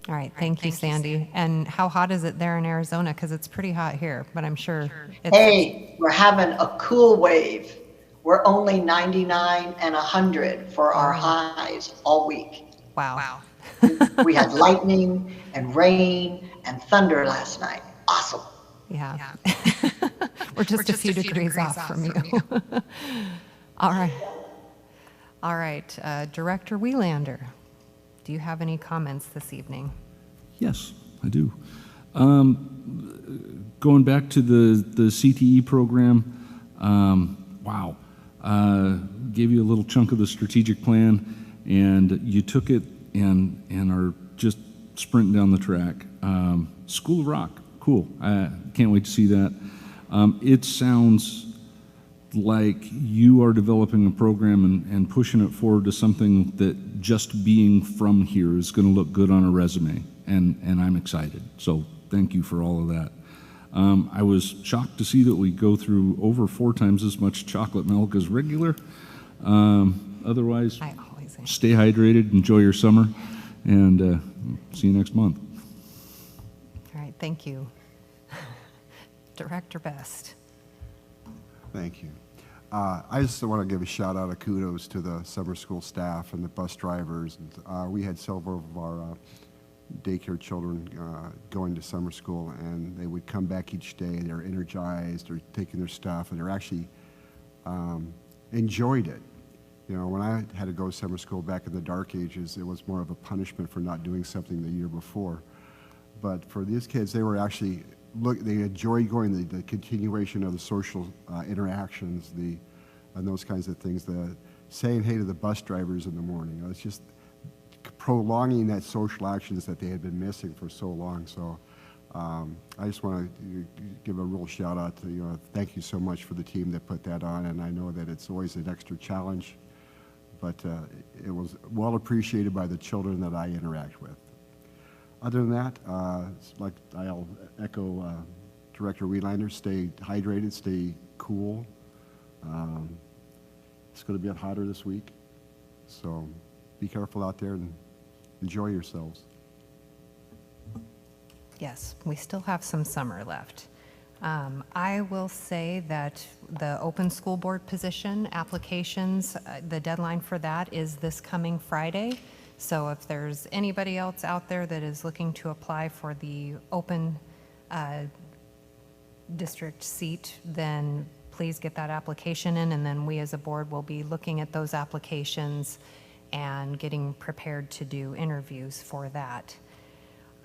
All right, thank you, Sandy. And how hot is it there in Arizona? Because it's pretty hot here, but I'm sure it's... Hey, we're having a cool wave. We're only 99 and 100 for our highs all week. Wow. We had lightning and rain and thunder last night. Awesome. Yeah. We're just a few degrees off from you. All right, Director Welander, do you have any comments this evening? Yes, I do. Going back to the CTE program, wow. Gave you a little chunk of the strategic plan, and you took it and are just sprinting down the track. School of Rock, cool. I can't wait to see that. It sounds like you are developing a program and pushing it forward to something that just being from here is going to look good on a resume, and I'm excited. So thank you for all of that. I was shocked to see that we go through over 4 times as much chocolate milk as regular. Otherwise, stay hydrated, enjoy your summer, and see you next month. All right, thank you. Director Best. Thank you. I just want to give a shout out of kudos to the summer school staff and the bus drivers. We had several of our daycare children going to summer school, and they would come back each day. They're energized, they're taking their stuff, and they're actually enjoyed it. When I had to go to summer school back in the dark ages, it was more of a punishment for not doing something the year before. But for these kids, they were actually they enjoyed going, the continuation of the social interactions, and those kinds of things, the saying hey to the bus drivers in the morning. It's just prolonging that social actions that they had been missing for so long. So I just want to give a real shout out to, thank you so much for the team that put that on, and I know that it's always an extra challenge, but it was well appreciated by the children that I interact with. Other than that, I'll echo Director Wiehlander, stay hydrated, stay cool. It's going to be a bit hotter this week, so be careful out there and enjoy yourselves. Yes, we still have some summer left. I will say that the open school board position applications, the deadline for that is this coming Friday. So if there's anybody else out there that is looking to apply for the open district seat, then please get that application in, and then we as a board will be looking at those applications and getting prepared to do interviews for that.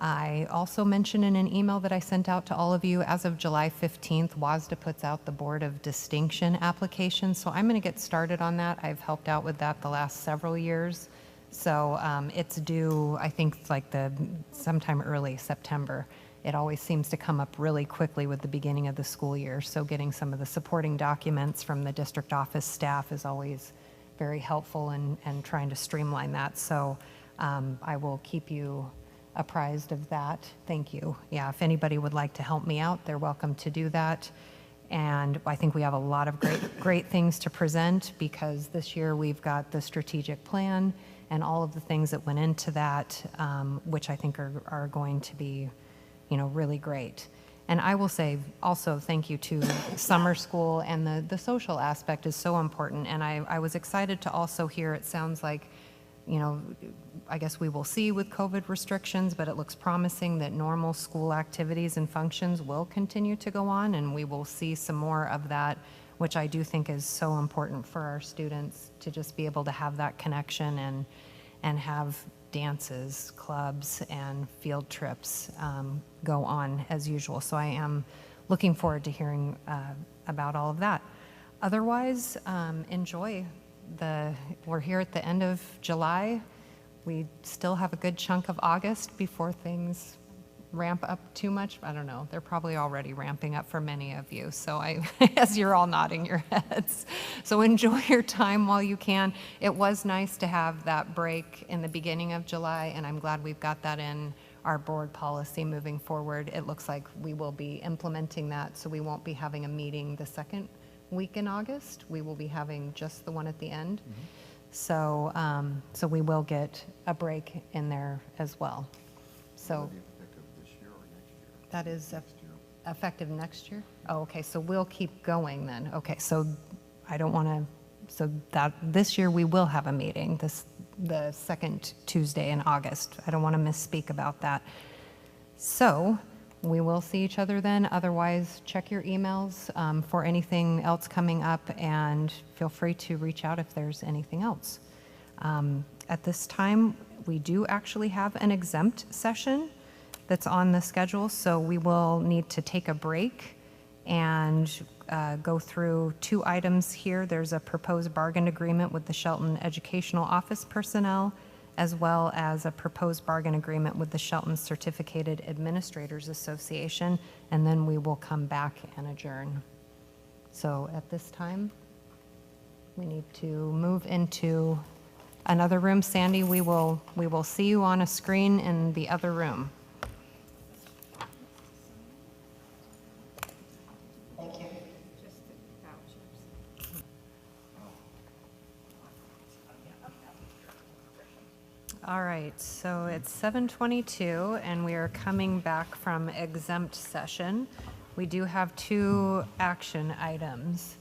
I also mentioned in an email that I sent out to all of you, as of July 15th, WASDA puts out the Board of Distinction application. So I'm going to get started on that. I've helped out with that the last several years. So it's due, I think, like sometime early September. It always seems to come up really quickly with the beginning of the school year. So getting some of the supporting documents from the district office staff is always very helpful and trying to streamline that. So I will keep you apprised of that. Thank you. Yeah, if anybody would like to help me out, they're welcome to do that. And I think we have a lot of great things to present, because this year we've got the strategic plan and all of the things that went into that, which I think are going to be, really great. And I will say also thank you to summer school, and the social aspect is so important. And I was excited to also hear, it sounds like, I guess we will see with COVID restrictions, but it looks promising that normal school activities and functions will continue to go on, and we will see some more of that, which I do think is so important for our students to just be able to have that connection and have dances, clubs, and field trips go on as usual. So I am looking forward to hearing about all of that. Otherwise, enjoy we're here at the end of July. We still have a good chunk of August before things ramp up too much. I don't know. They're probably already ramping up for many of you. So as you're all nodding your heads. So enjoy your time while you can. It was nice to have that break in the beginning of July, and I'm glad we've got that in our board policy moving forward. It looks like we will be implementing that, so we won't be having a meeting the second week in August. We will be having just the one at the end. Mm-hmm. So we will get a break in there as well. So Effective this year or next year? that is Next year. effective next year? Oh, okay, so we'll keep going then. Okay, so I don't want to, so that this year we will have a meeting, the second Tuesday in August. I don't want to misspeak about that. So we will see each other then. Otherwise, check your emails for anything else coming up, and feel free to reach out if there's anything else. At this time, we do actually have an exempt session that's on the schedule, so we will need to take a break and go through two items here. There's a proposed bargain agreement with the Shelton Educational Office personnel, as well as a proposed bargain agreement with the Shelton Certificated Administrators Association, and then we will come back and adjourn. So at this time, we need to move into another room. Sandy, we will see you on a screen in the other room. Thank you. All right, so it's 7:22, and we are coming back from exempt session. We do have two action items.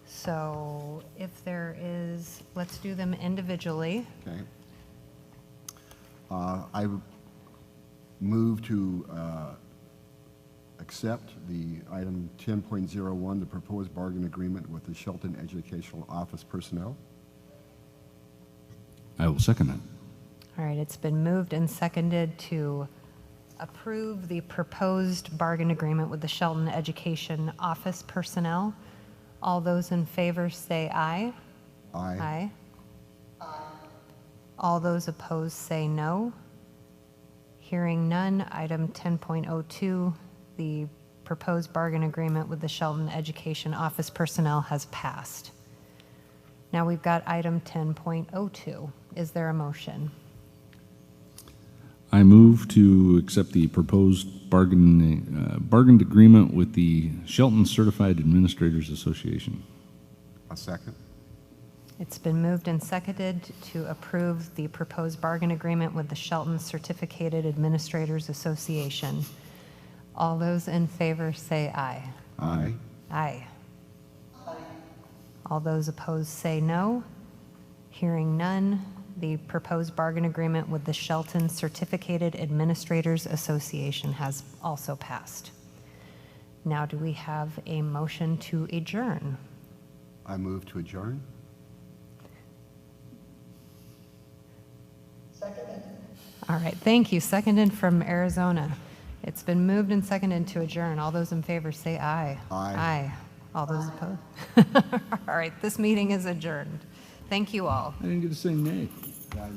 So if there is, let's do them individually. Okay. I move to accept the item 10.01, the proposed bargain agreement with the Shelton Educational Office personnel. I will second that. All right, it's been moved and seconded to approve the proposed bargain agreement with the Shelton Education Office personnel. All those in favor say aye. Aye. Aye. All those opposed say no. Hearing none, item 10.02, the proposed bargain agreement with the Shelton Education Office personnel has passed. Now we've got item 10.02. Is there a motion? I move to accept the proposed bargained agreement with the Shelton Certified Administrators Association. A second. It's been moved and seconded to approve the proposed bargain agreement with the Shelton Certificated Administrators Association. All those in favor say aye. Aye. Aye. All those opposed say no. Hearing none, the proposed bargain agreement with the Shelton Certificated Administrators Association has also passed. Now do we have a motion to adjourn? I move to adjourn. Seconded. All right, thank you. Seconded from Arizona. It's been moved and seconded to adjourn. All those in favor say aye. Aye. Aye. All those opposed? All right, this meeting is adjourned. Thank you all. I didn't get to say nay. Yeah,